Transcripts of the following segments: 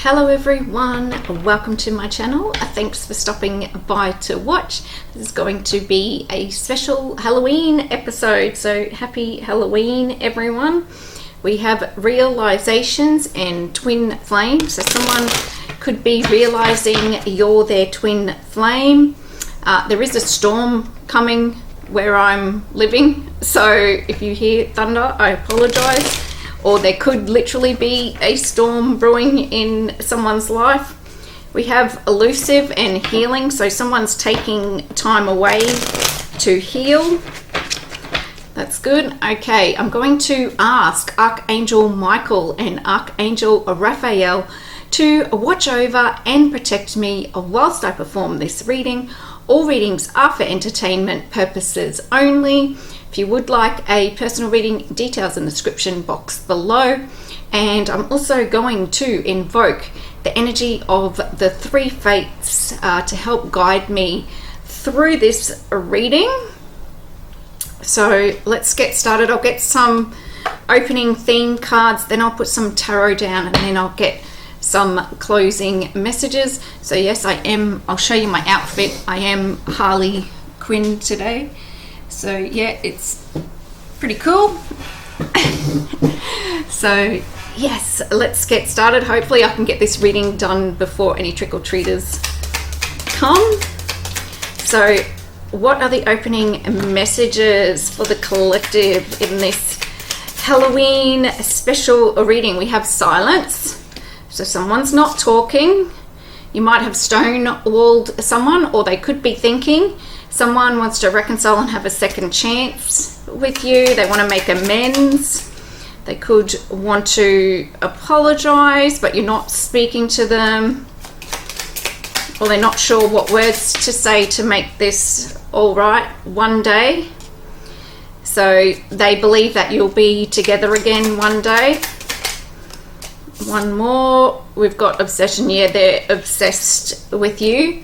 Hello everyone, welcome to my channel. Thanks for stopping by to watch. This is going to be a special Halloween episode, so happy Halloween everyone. We have realizations and twin flames, so someone could be realizing you're their twin flame. There is a storm coming where I'm living, so if you hear thunder, I apologize. Or there could literally be a storm brewing in someone's life. We have elusive and healing, so someone's taking time away to heal. That's good. Okay, I'm going to ask Archangel Michael and Archangel Raphael to watch over and protect me whilst I perform this reading. All readings are for entertainment purposes only. If you would like a personal reading, details in the description box below. And I'm also going to invoke the energy of the three fates to help guide me through this reading. So let's get started. I'll get some opening theme cards, then I'll put some tarot down, and then I'll get some closing messages. So yes, I'll show you my outfit. I am Harley Quinn today. So yeah, it's pretty cool. So yes, let's get started. Hopefully I can get this reading done before any trick-or-treaters come. So what are the opening messages for the collective in this Halloween special reading? We have silence. So someone's not talking. You might have stonewalled someone, or they could be thinking. Someone wants to reconcile and have a second chance with you. They want to make amends. They could want to apologize, but you're not speaking to them. Or they're not sure what words to say to make this all right one day. So they believe that you'll be together again one day. One more. We've got obsession. Yeah, they're obsessed with you.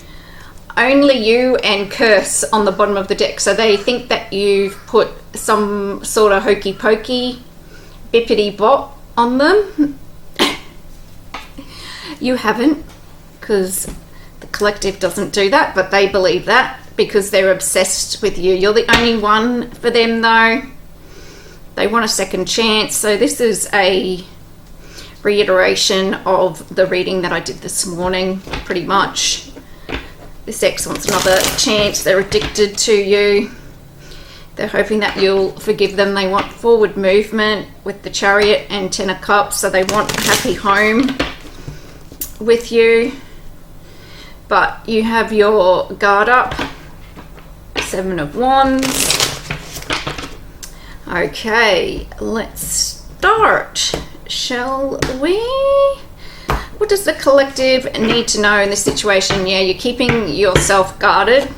Only you and curse on the bottom of the deck. So they think that you've put some sort of hokey pokey bippity bop on them. You haven't, because the collective doesn't do that, but they believe that because they're obsessed with you. You're the only one for them though. They want a second chance. So this is a reiteration of the reading that I did this morning, pretty much. This ex wants another chance. They're addicted to you. They're hoping that you'll forgive them. They want forward movement with the Chariot and Ten of Cups. So they want a happy home with you. But you have your guard up. Seven of Wands. Okay, let's start, shall we? What does the collective need to know in this situation? Yeah, you're keeping yourself guarded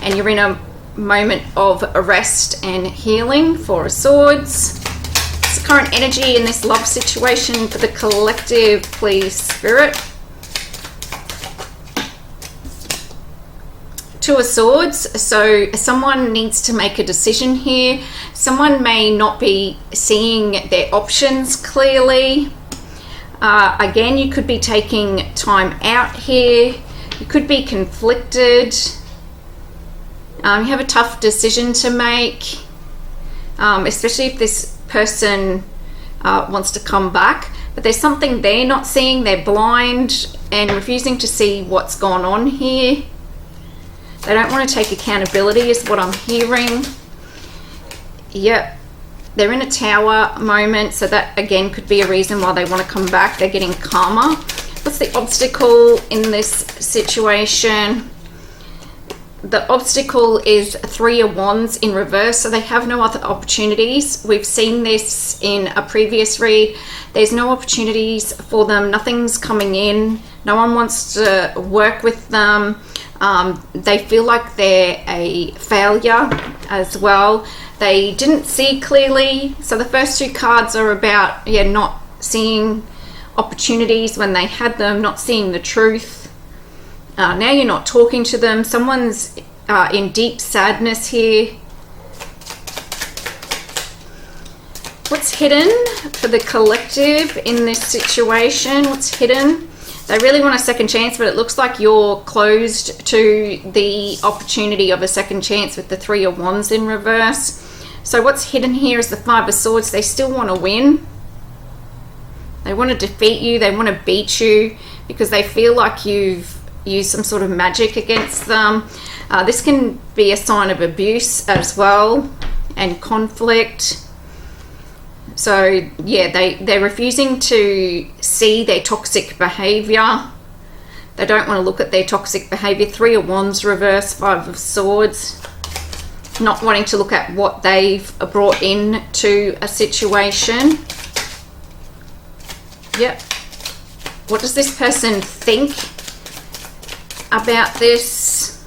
and you're in a moment of rest and healing. Four of Swords. What's the current energy in this love situation for the collective, please, Spirit? Two of Swords. So someone needs to make a decision here. Someone may not be seeing their options clearly. Again, you could be taking time out here. You could be conflicted. You have a tough decision to make, especially if this person wants to come back. But there's something they're not seeing. They're blind and refusing to see what's gone on here. They don't want to take accountability is what I'm hearing. Yep. They're in a tower moment, so that again could be a reason why they want to come back. They're getting calmer. What's the obstacle in this situation? The obstacle is Three of Wands in reverse, so they have no other opportunities. We've seen this in a previous read. There's no opportunities for them. Nothing's coming in. No one wants to work with them. They feel like they're a failure as well. They didn't see clearly. So the first two cards are about, yeah, not seeing opportunities when they had them, not seeing the truth. Now you're not talking to them. Someone's in deep sadness here. What's hidden for the collective in this situation? What's hidden? They really want a second chance, but it looks like you're closed to the opportunity of a second chance with the Three of Wands in reverse. So what's hidden here is the Five of Swords. They still want to win. They want to defeat you. They want to beat you because they feel like you've used some sort of magic against them. This can be a sign of abuse as well and conflict. So yeah, they're refusing to see their toxic behavior. They don't want to look at their toxic behavior. Three of Wands reverse, Five of Swords. Not wanting to look at what they've brought in to a situation. Yep. What does this person think about this?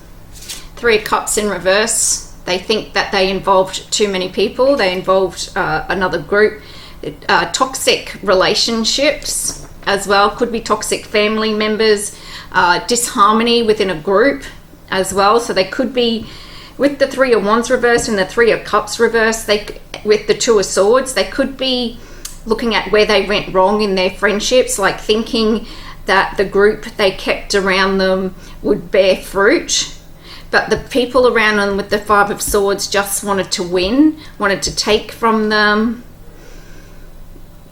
Three of Cups in reverse. They think that they involved too many people. They involved another group. Toxic relationships as well. Could be toxic family members. Disharmony within a group as well. So they could be, with the Three of Wands reverse and the Three of Cups reverse, with the Two of Swords, they could be looking at where they went wrong in their friendships, like thinking that the group they kept around them would bear fruit. But the people around them with the Five of Swords just wanted to win, wanted to take from them.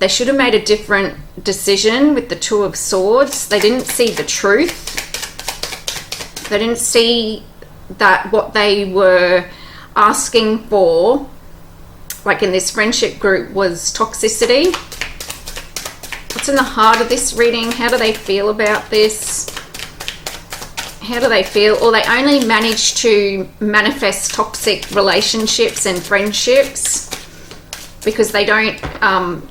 They should have made a different decision with the Two of Swords. They didn't see the truth. They didn't see that what they were asking for, like in this friendship group, was toxicity. What's in the heart of this reading? How do they feel about this? How do they feel? Or they only manage to manifest toxic relationships and friendships because they don't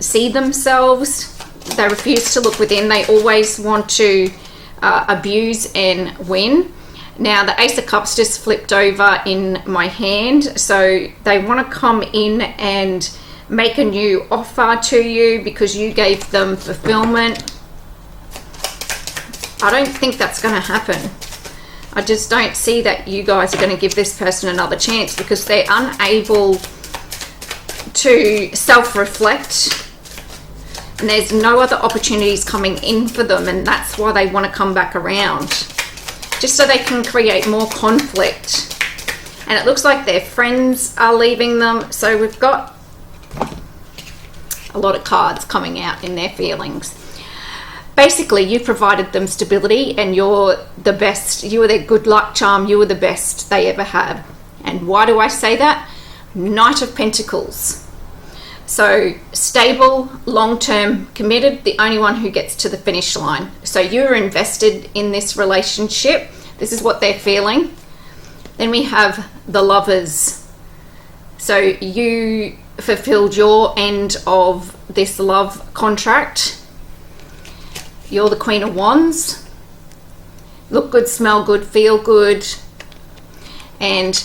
see themselves. They refuse to look within. They always want to abuse and win. Now the Ace of Cups just flipped over in my hand. So they want to come in and make a new offer to you because you gave them fulfillment. I don't think that's going to happen. I just don't see that you guys are going to give this person another chance because they're unable to self-reflect and there's no other opportunities coming in for them, and that's why they want to come back around, just so they can create more conflict. And it looks like their friends are leaving them. So we've got a lot of cards coming out in their feelings. Basically, you provided them stability and you're the best. You were their good luck charm. You were the best they ever had. And why do I say that? Knight of Pentacles. So stable, long-term, committed, the only one who gets to the finish line. So you're invested in this relationship. This is what they're feeling. Then we have the Lovers. So you fulfilled your end of this love contract. You're the Queen of Wands. Look good, smell good, feel good. And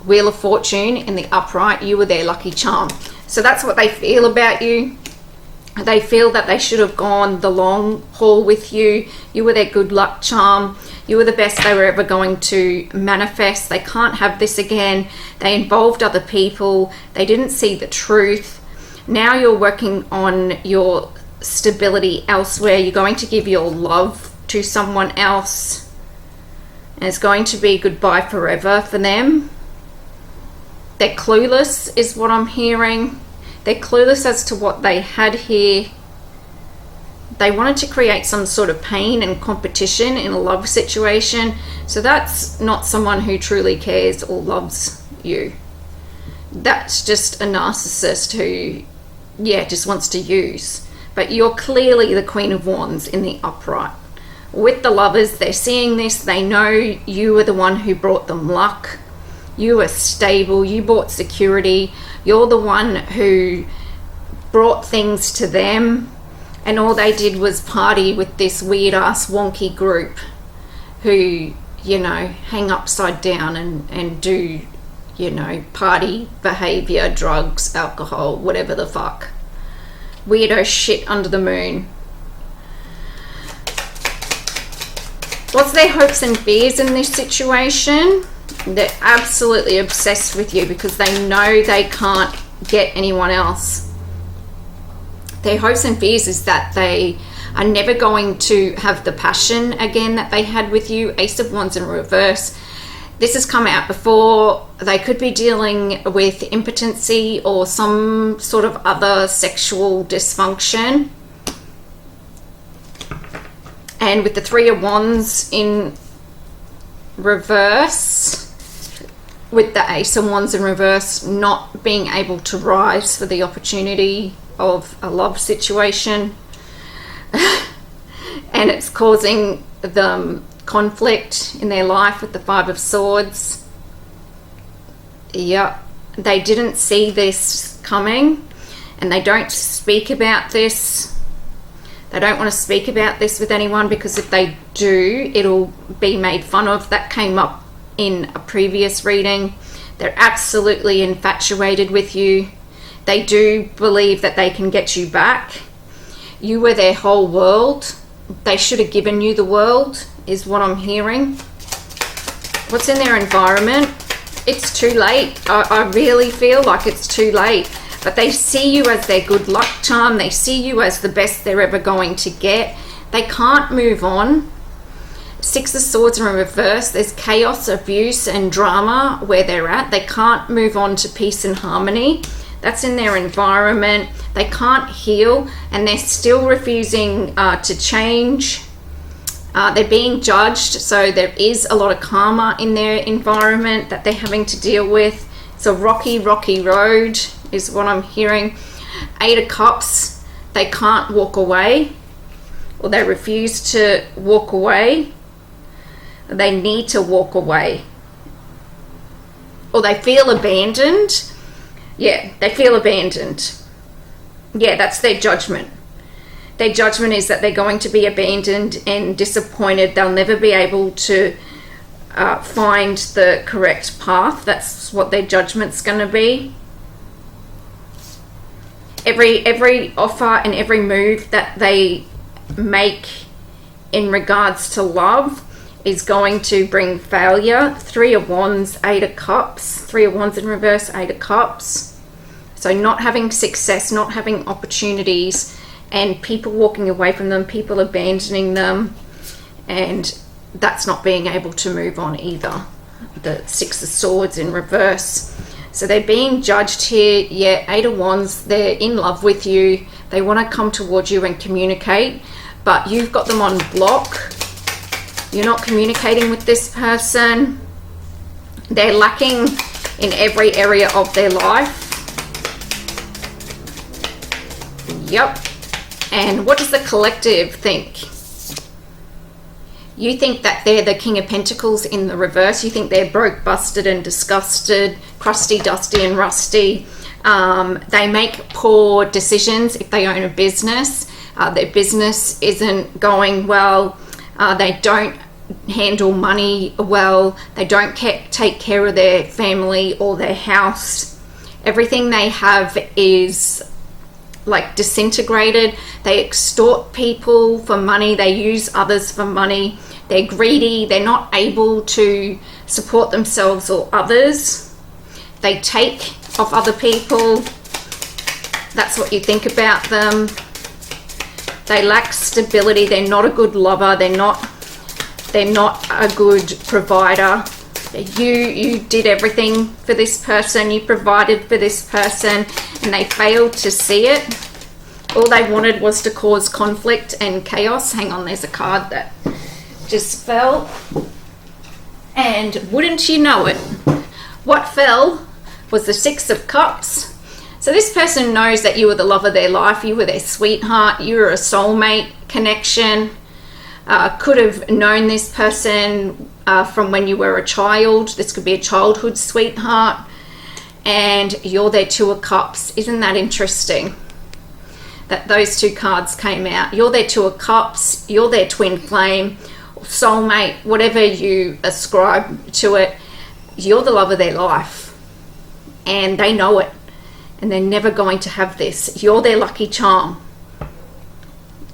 Wheel of Fortune in the upright. You were their lucky charm. So that's what they feel about you. They feel that they should have gone the long haul with you. You were their good luck charm. You were the best they were ever going to manifest. They can't have this again. They involved other people. They didn't see the truth. Now you're working on your stability elsewhere. You're going to give your love to someone else. And it's going to be goodbye forever for them. They're clueless is what I'm hearing. They're clueless as to what they had here. They wanted to create some sort of pain and competition in a love situation. So that's not someone who truly cares or loves you. That's just a narcissist who, yeah, just wants to use. But you're clearly the Queen of Wands in the upright. With the Lovers, they're seeing this. They know you were the one who brought them luck. You were stable. You brought security. You're the one who brought things to them. And all they did was party with this weird ass wonky group who, you know, hang upside down and do, you know, party behavior, drugs, alcohol, whatever the fuck. Weirdo shit under the moon. What's their hopes and fears in this situation? They're absolutely obsessed with you because they know they can't get anyone else. Their hopes and fears is that they are never going to have the passion again that they had with you. Ace of Wands in reverse. This has come out before. They could be dealing with impotency or some sort of other sexual dysfunction. And with the Three of Wands in reverse, with the Ace of Wands in reverse, not being able to rise for the opportunity of a love situation, and it's causing them conflict in their life with the Five of Swords. Yep, they didn't see this coming, and they don't speak about this. They don't want to speak about this with anyone, because if they do, it'll be made fun of. That came up in a previous reading. They're absolutely infatuated with you. They do believe that they can get you back. You were their whole world. They should have given you the world, is what I'm hearing. What's in their environment? It's too late. I really feel like it's too late. But they see you as their good luck charm. They see you as the best they're ever going to get. They can't move on. Six of Swords in reverse. There's chaos, abuse, and drama where they're at. They can't move on to peace and harmony. That's in their environment. They can't heal, and they're still refusing to change. They're being judged, so there is a lot of karma in their environment that they're having to deal with. It's a rocky, rocky road, is what I'm hearing. Eight of Cups. They can't walk away, or they refuse to walk away. They need to walk away, or they feel abandoned. Yeah, they feel abandoned. Yeah, that's their judgment. Their judgment is that they're going to be abandoned and disappointed. They'll never be able to find the correct path. That's what their judgment's going to be. Every offer and every move that they make in regards to love is going to bring failure. Three of Wands, Eight of Cups. Three of Wands in reverse, Eight of Cups. So not having success, not having opportunities, and people walking away from them, people abandoning them, and that's not being able to move on either. The Six of Swords in reverse. So they're being judged here. Yeah, Eight of Wands, they're in love with you. They want to come towards you and communicate, but you've got them on block. You're not communicating with this person. They're lacking in every area of their life. Yep. And what does the collective think? You think that they're the King of Pentacles in the reverse. You think they're broke, busted, and disgusted, crusty, dusty, and rusty. They make poor decisions if they own a business. Their business isn't going well. They don't handle money well. They don't take care of their family or their house. Everything they have is like disintegrated. They extort people for money. They use others for money. They're greedy. They're not able to support themselves or others. They take off other people. That's what you think about them. They lack stability. They're not a good lover. They're not a good provider. You did everything for this person. You provided for this person, and they failed to see it. All they wanted was to cause conflict and chaos. Hang on, there's a card that just fell. And wouldn't you know it, what fell was the Six of Cups. So this person knows that you were the love of their life. You were their sweetheart. You were a soulmate connection. Could have known this person from when you were a child. This could be a childhood sweetheart. And you're their Two of Cups. Isn't that interesting that those two cards came out? You're their Two of Cups. You're their twin flame, soulmate, whatever you ascribe to it. You're the love of their life. And they know it. And they're never going to have this. You're their lucky charm.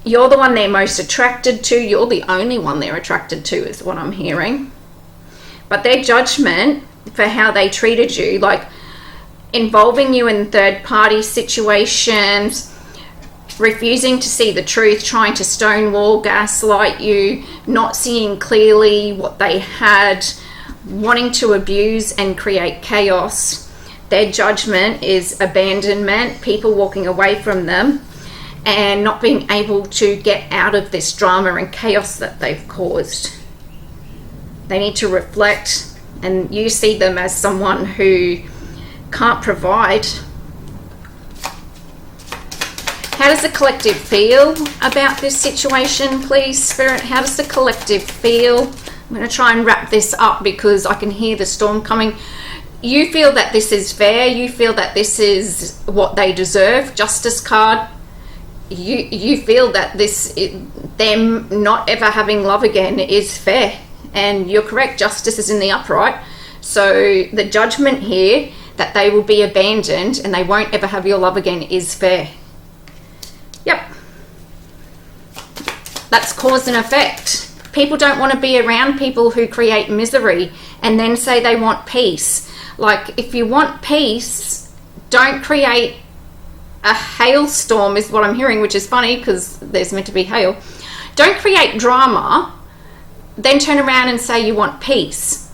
You're the one they're most attracted to. You're the only one they're attracted to, is what I'm hearing. But their judgment for how they treated you, like involving you in third-party situations, refusing to see the truth, trying to stonewall, gaslight you, not seeing clearly what they had, wanting to abuse and create chaos. Their judgment is abandonment, people walking away from them, and not being able to get out of this drama and chaos that they've caused. They need to reflect, and you see them as someone who can't provide. How does the collective feel about this situation, please, Spirit? How does the collective feel? I'm going to try and wrap this up because I can hear the storm coming. You feel that this is fair. You feel that this is what they deserve. Justice card. You feel that them not ever having love again is fair. And you're correct. Justice is in the upright. So the judgment here that they will be abandoned and they won't ever have your love again is fair. Yep. That's cause and effect. People don't want to be around people who create misery and then say they want peace. Like, if you want peace, don't create a hailstorm, is what I'm hearing, which is funny because there's meant to be hail. Don't create drama, then turn around and say you want peace.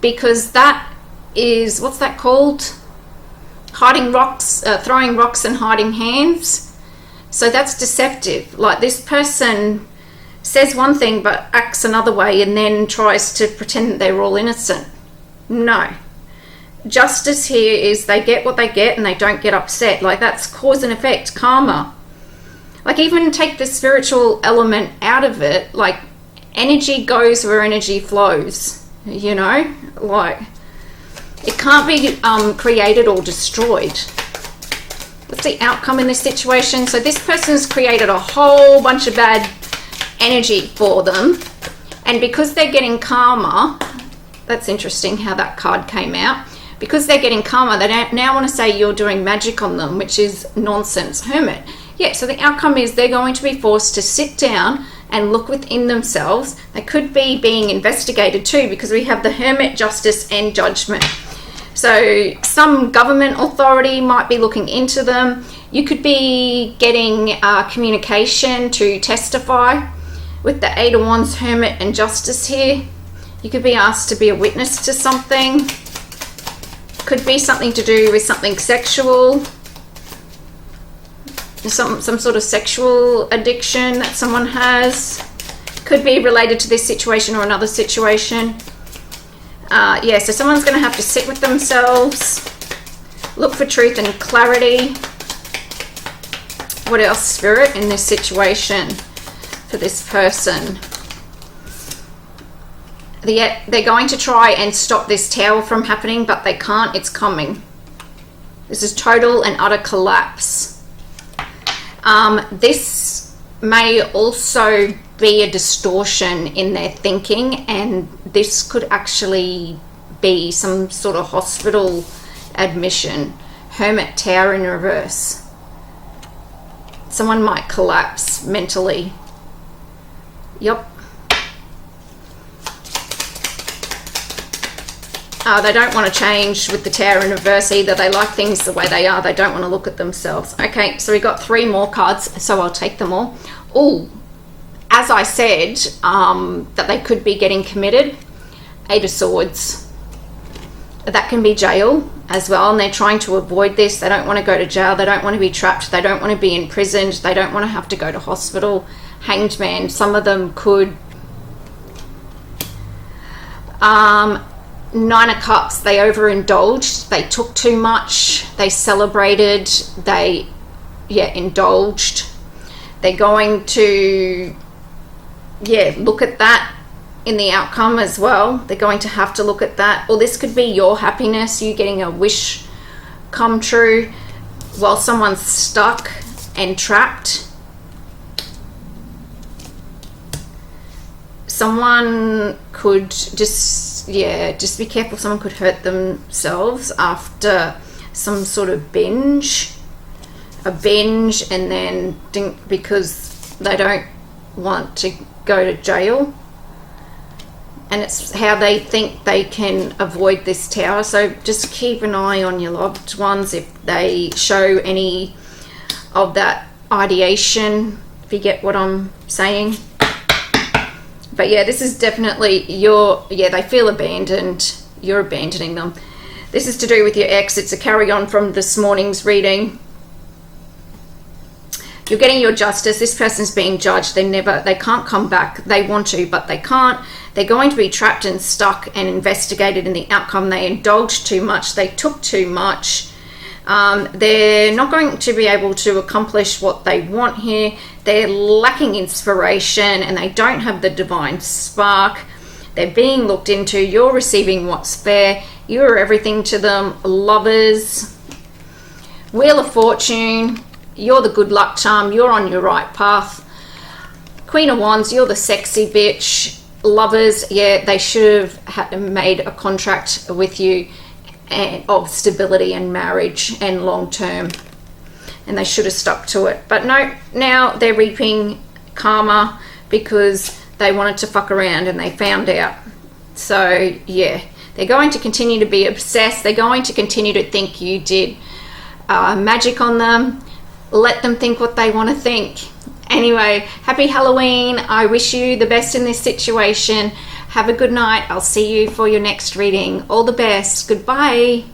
Because that is, what's that called? Hiding rocks, throwing rocks and hiding hands. So that's deceptive. Like, this person says one thing but acts another way and then tries to pretend that they're all innocent. No. Justice here is they get what they get and they don't get upset. Like, that's cause and effect, karma. Like, even take the spiritual element out of it. Like, energy goes where energy flows, you know? Like, it can't be created or destroyed. What's the outcome in this situation? So this person's created a whole bunch of bad energy for them, and because they're getting karma, that's interesting how that card came out. Because they're getting karma, they now want to say you're doing magic on them, which is nonsense. Hermit. Yeah, so the outcome is they're going to be forced to sit down and look within themselves. They could be being investigated too, because we have the Hermit, Justice and Judgment. So some government authority might be looking into them. You could be getting communication to testify with the Eight of Wands, Hermit and Justice here. You could be asked to be a witness to something. Could be something to do with something sexual. Some sort of sexual addiction that someone has. Could be related to this situation or another situation. Yeah, so someone's going to have to sit with themselves, look for truth and clarity. What else, Spirit, in this situation for this person? They're going to try and stop this tower from happening, but they can't. It's coming. This is total and utter collapse. This may also be a distortion in their thinking, and this could actually be some sort of hospital admission. Hermit, Tower in reverse. Someone might collapse mentally. Yep. They don't want to change with the Tower in reverse either. They like things the way they are. They don't want to look at themselves. Okay, so we got 3 more cards, so I'll take them all. Oh, as I said, that they could be getting committed. 8 of Swords. That can be jail as well, and they're trying to avoid this. They don't want to go to jail. They don't want to be trapped. They don't want to be imprisoned. They don't want to have to go to hospital. Hanged Man. Some of them could... 9 of Cups, they overindulged, they took too much, they celebrated, they indulged. They're going to look at that in the outcome as well. They're going to have to look at that. Or this could be your happiness, you getting a wish come true while someone's stuck and trapped. Someone could just be careful. Someone could hurt themselves after some sort of binge, and then because they don't want to go to jail, and it's how they think they can avoid this tower. So just keep an eye on your loved ones if they show any of that ideation, if you get what I'm saying. But yeah, this is definitely they feel abandoned. You're abandoning them. This is to do with your ex. It's a carry on from this morning's reading. You're getting your justice. This person's being judged. They can't come back. They want to, but they can't. They're going to be trapped and stuck and investigated in the outcome. They indulged too much. They took too much. They're not going to be able to accomplish what they want here. They're lacking inspiration and they don't have the divine spark. They're being looked into. You're receiving what's fair. You're everything to them. Lovers. Wheel of Fortune. You're the good luck charm. You're on your right path. Queen of Wands. You're the sexy bitch. Lovers. Yeah, they should have made a contract with you of stability and marriage and long term, and they should have stuck to it. But no, now they're reaping karma because they wanted to fuck around and they found out. So yeah, they're going to continue to be obsessed. They're going to continue to think you did magic on them. Let them think what they want to think. Anyway, happy Halloween. I wish you the best in this situation. Have a good night. I'll see you for your next reading. All the best. Goodbye.